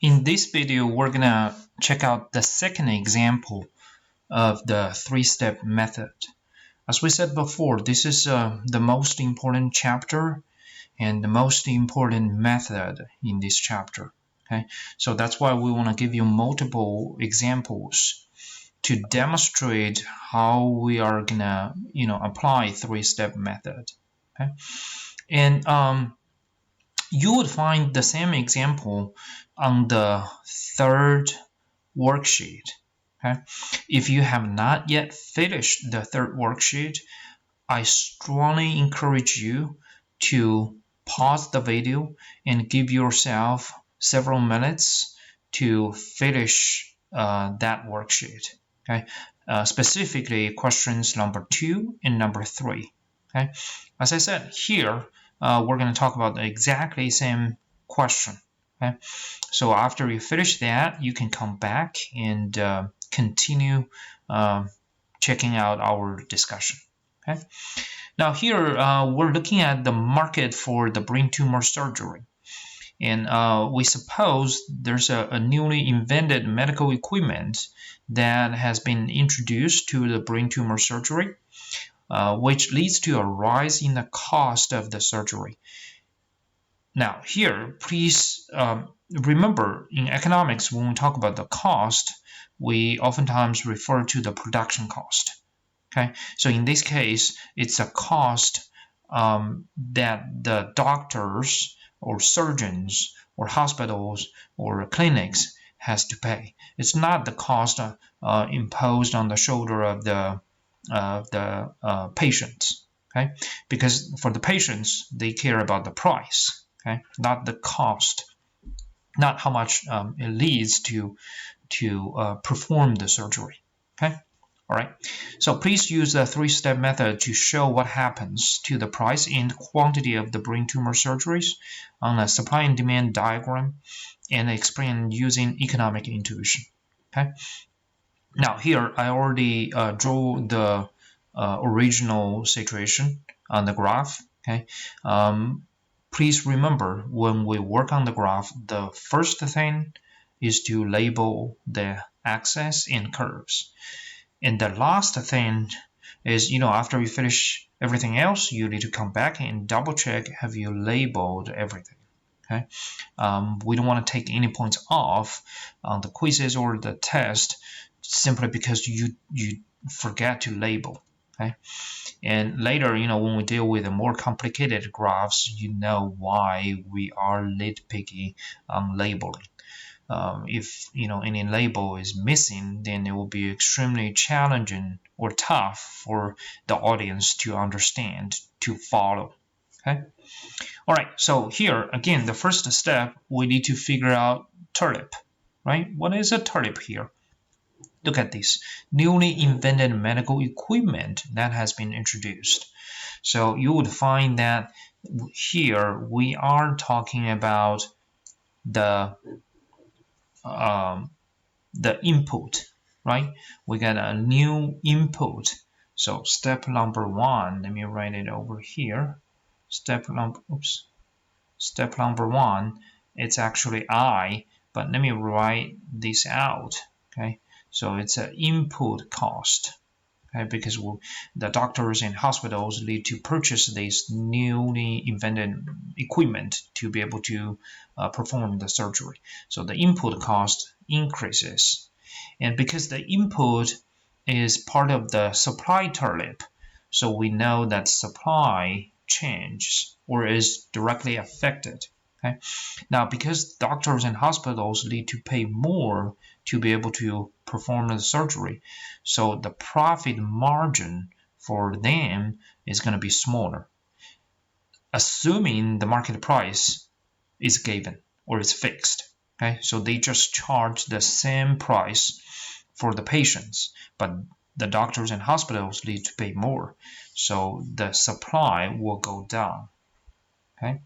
In this video, we're gonna check out the second example of the three-step method. As we said before, this is the most important chapter and the most important method in this chapter. Okay, so that's why we want to give you multiple examples to demonstrate how we are gonna, apply three-step method. Okay, and you would find the same example on the third worksheet. Okay? If you have not yet finished the third worksheet, I strongly encourage you to pause the video and give yourself several minutes to finish that worksheet. Okay? Specifically, questions number 2 and number 3. Okay? As I said, here we're going to talk about the exactly same question. Okay? So after you finish that, you can come back and continue checking out our discussion. Okay? Now here we're looking at the market for the brain tumor surgery. And we suppose there's a newly invented medical equipment that has been introduced to the brain tumor surgery, which leads to a rise in the cost of the surgery. Now here, please remember, in economics, when we talk about the cost, we oftentimes refer to the production cost. Okay, so in this case, it's a cost that the doctors or surgeons or hospitals or clinics has to pay. It's not the cost imposed on the shoulder of the patients. Okay, because for the patients, they care about the price. Okay, not the cost, not how much it leads to perform the surgery. Okay. All right, so please use the three-step method to show what happens to the price and quantity of the brain tumor surgeries on a supply and demand diagram and explain using economic intuition. Okay. Now here I already drew the original situation on the graph. Okay. Please remember, when we work on the graph, the first thing is to label the axes and curves. And the last thing is, after you finish everything else, you need to come back and double check, have you labeled everything? Okay. We don't want to take any points off on the quizzes or the test simply because you forget to label. Okay. And later, when we deal with the more complicated graphs, you know why we are nitpicky on labeling. If any label is missing, then it will be extremely challenging or tough for the audience to understand, to follow. Okay. All right. So here again, the first step, we need to figure out TURLIP. Right? What is a TURLIP here? Look at this newly invented medical equipment that has been introduced. So you would find that here we are talking about the input, right? We got a new input. So step number 1, let me write it over here. Step number 1, it's actually I, but let me write this out. Okay, so it's an input cost. Okay, because the doctors and hospitals need to purchase this newly invented equipment to be able to perform the surgery. So the input cost increases. And because the input is part of the supply TURLIP, so we know that supply changes or is directly affected. Okay? Now, because doctors and hospitals need to pay more to be able to perform the surgery, so the profit margin for them is going to be smaller, assuming the market price is given or is fixed. Okay, so they just charge the same price for the patients, but the doctors and hospitals need to pay more, so the supply will go down. Okay,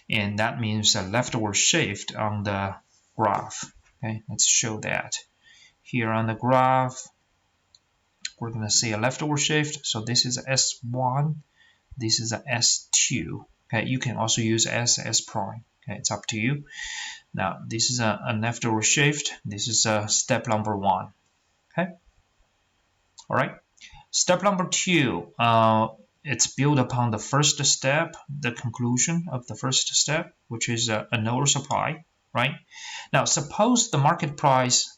and that means a leftward shift on the graph. Okay, let's show that. Here on the graph, we're going to see a leftward shift. So this is S1, this is a S2. Okay, you can also use S prime. Okay, it's up to you. Now this is an afterward shift. This is step number 1. Okay. All right. Step number 2. It's built upon the first step, the conclusion of the first step, which is an oversupply. Right. Now suppose the market price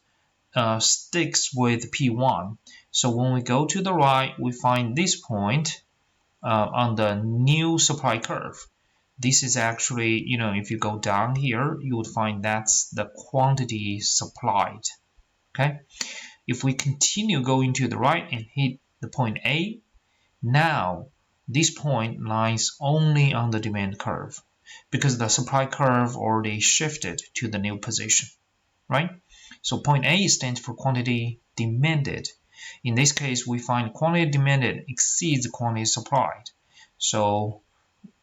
sticks with P1. So when we go to the right, we find this point on the new supply curve. This is actually, if you go down here, you would find that's the quantity supplied. Okay. If we continue going to the right and hit the point A, now this point lies only on the demand curve because the supply curve already shifted to the new position, right? So point A stands for quantity demanded. In this case, we find quantity demanded exceeds quantity supplied. So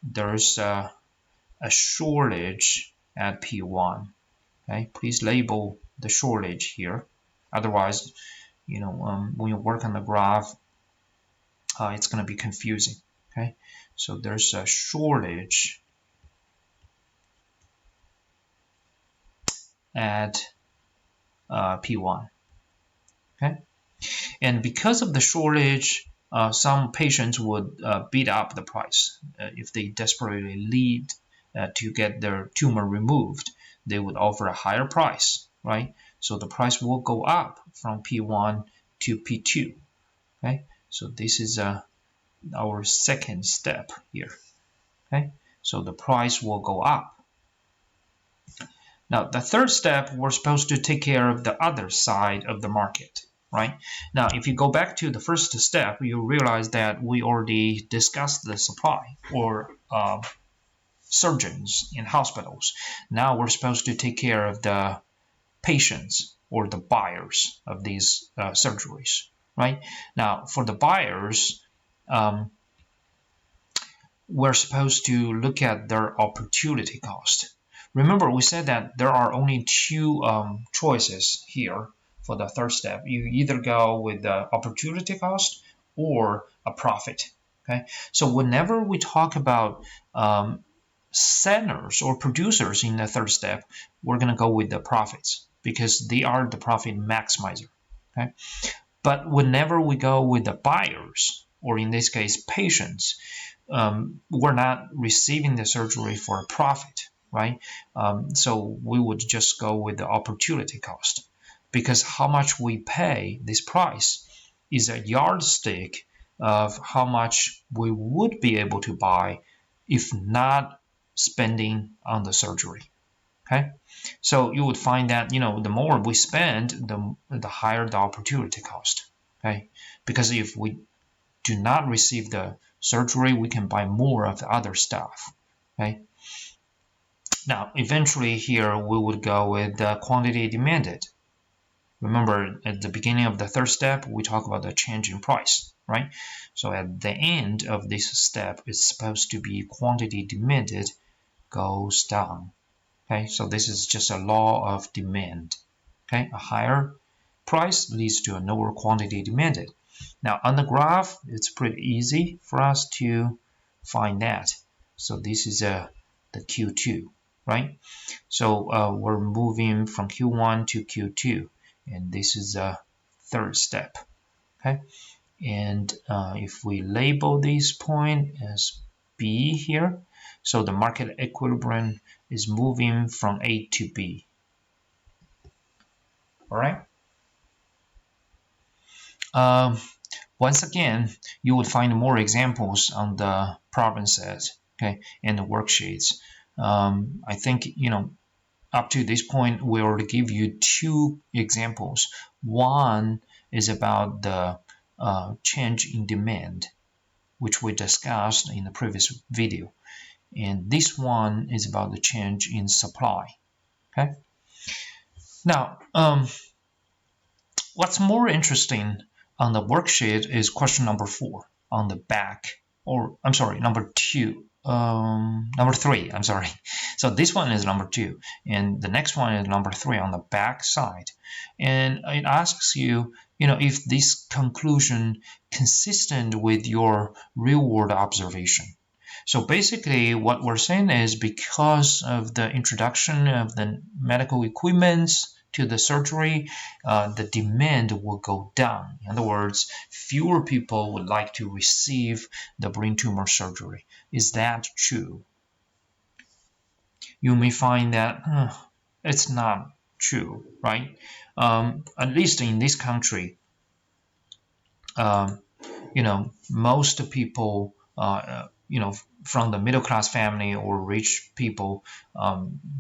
there's a shortage at P1. Okay, please label the shortage here. Otherwise, when you work on the graph, it's going to be confusing. Okay, so there's a shortage at P1. Okay, and because of the shortage, some patients would beat up the price if they desperately need to get their tumor removed. They would offer a higher price, right? So the price will go up from P1 to P2. Okay, so this is our second step here. Okay, so the price will go up. Now the third step, we're supposed to take care of the other side of the market, right? Now if you go back to the first step, you realize that we already discussed the supply or surgeons in hospitals. Now we're supposed to take care of the patients or the buyers of these surgeries, right? Now for the buyers, we're supposed to look at their opportunity cost. Remember, we said that there are only two choices here for the third step. You either go with the opportunity cost or a profit. Okay, so whenever we talk about sellers or producers in the third step, we're going to go with the profits because they are the profit maximizer. Okay, but whenever we go with the buyers, or in this case patients, we're not receiving the surgery for a profit, right? So we would just go with the opportunity cost because how much we pay this price is a yardstick of how much we would be able to buy if not spending on the surgery. Okay, so you would find that the more we spend, the higher the opportunity cost. Okay, because if we do not receive the surgery, we can buy more of the other stuff. Okay. Now, eventually here we would go with the quantity demanded. Remember, at the beginning of the third step, we talk about the change in price, right? So at the end of this step, it's supposed to be quantity demanded goes down. Okay, so this is just a law of demand. Okay, a higher price leads to a lower quantity demanded. Now on the graph, it's pretty easy for us to find that. So this is the Q2, right? So we're moving from Q1 to Q2, and this is the third step. Okay, and if we label this point as B here, so the market equilibrium is moving from A to B. All right. Once again, you would find more examples on the problem set, okay, and the worksheets. I think up to this point we already give you two examples. One is about the change in demand, which we discussed in the previous video, and this one is about the change in supply. Okay. Now, what's more interesting on the worksheet is question number 4 on the back, or I'm sorry, number 2, number 3, I'm sorry. So this one is number 2, and the next one is number 3 on the back side. And it asks you, if this conclusion consistent with your real-world observation. So basically what we're saying is because of the introduction of the medical equipment to the surgery, the demand will go down. In other words, fewer people would like to receive the brain tumor surgery. Is that true? You may find that it's not true, right? At least in this country, um, most people, from the middle class family or rich people,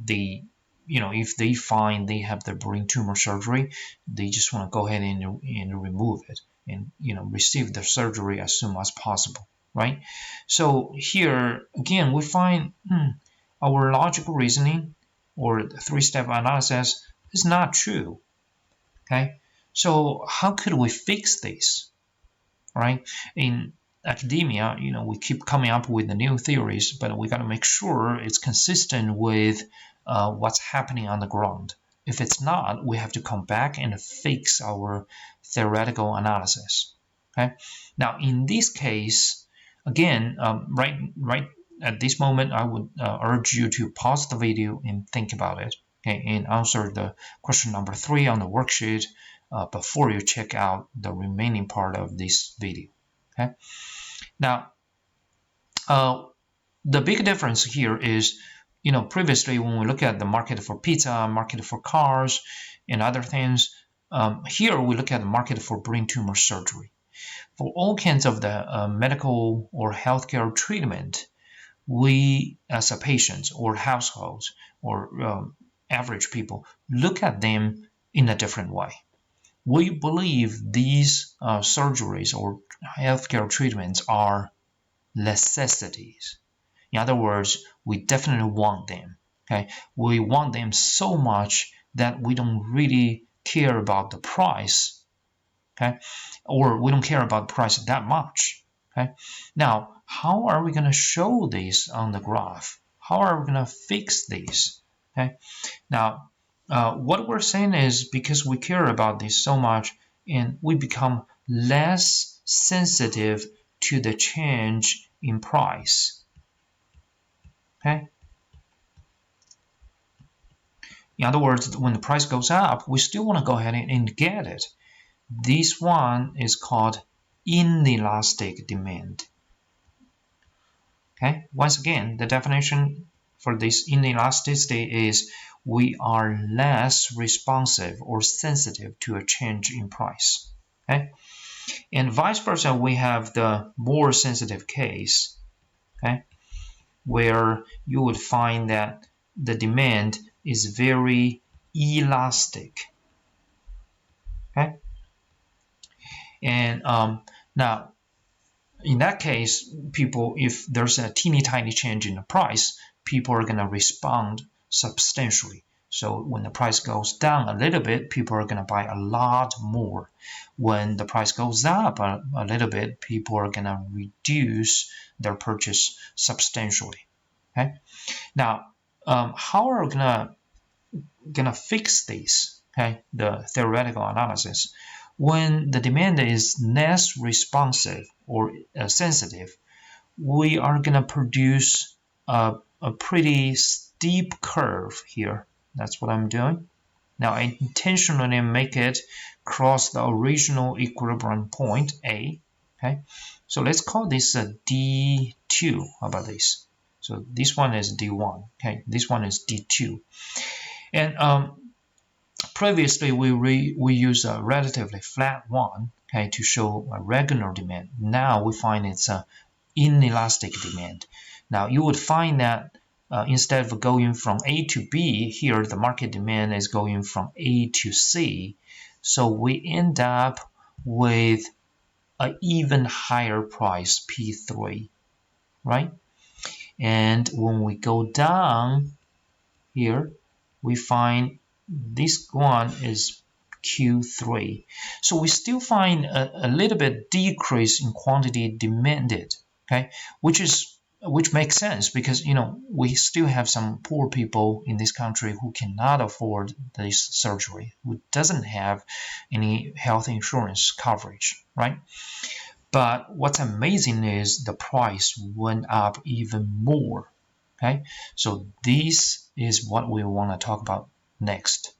they, if they find they have the brain tumor surgery, they just want to go ahead and remove it and, receive the surgery as soon as possible, right? So here again, we find our logical reasoning or the three-step analysis is not true. Okay, so how could we fix this? Right? In academia, we keep coming up with the new theories, but we got to make sure it's consistent with what's happening on the ground. If it's not, we have to come back and fix our theoretical analysis. Okay. Now, in this case, again, right at this moment, I would urge you to pause the video and think about it. Okay, and answer the question number 3 on the worksheet before you check out the remaining part of this video. Okay. Now, the big difference here is, previously when we look at the market for pizza, market for cars, and other things, here we look at the market for brain tumor surgery. For all kinds of the medical or healthcare treatment, we as a patient or households or average people look at them in a different way. We believe these surgeries or healthcare treatments are necessities. In other words, we definitely want them. Okay, we want them so much that we don't really care about the price. Okay, or we don't care about the price that much. Okay, now how are we going to show this on the graph? How are we going to fix these? Okay, now what we're saying is because we care about this so much, and we become less sensitive to the change in price. Okay. In other words, when the price goes up, we still want to go ahead and get it. This one is called inelastic demand. Okay. Once again, the definition for this inelasticity is we are less responsive or sensitive to a change in price. Okay. And vice versa, we have the more sensitive case, okay, where you would find that the demand is very elastic. Okay, and now in that case, people, if there's a teeny tiny change in the price, people are going to respond substantially. So when the price goes down a little bit, people are going to buy a lot more. When the price goes up a little bit, people are going to reduce their purchase substantially. Okay. Now, how are we gonna fix this? Okay, the theoretical analysis. When the demand is less responsive or sensitive, we are gonna produce a pretty steep curve here. That's what I'm doing. Now I intentionally make it cross the original equilibrium point A. Okay, so let's call this a D2. How about this? So this one is D1. Okay, this one is D2. And previously we use a relatively flat one, okay, to show a regular demand. Now we find it's a inelastic demand. Now you would find that instead of going from A to B, here the market demand is going from A to C. So we end up with an even higher price, P3, right? And when we go down here, we find this one is Q3. So we still find a little bit decrease in quantity demanded, okay, which makes sense because we still have some poor people in this country who cannot afford this surgery, who doesn't have any health insurance coverage, right? But what's amazing is the price went up even more. Okay, so this is what we want to talk about next.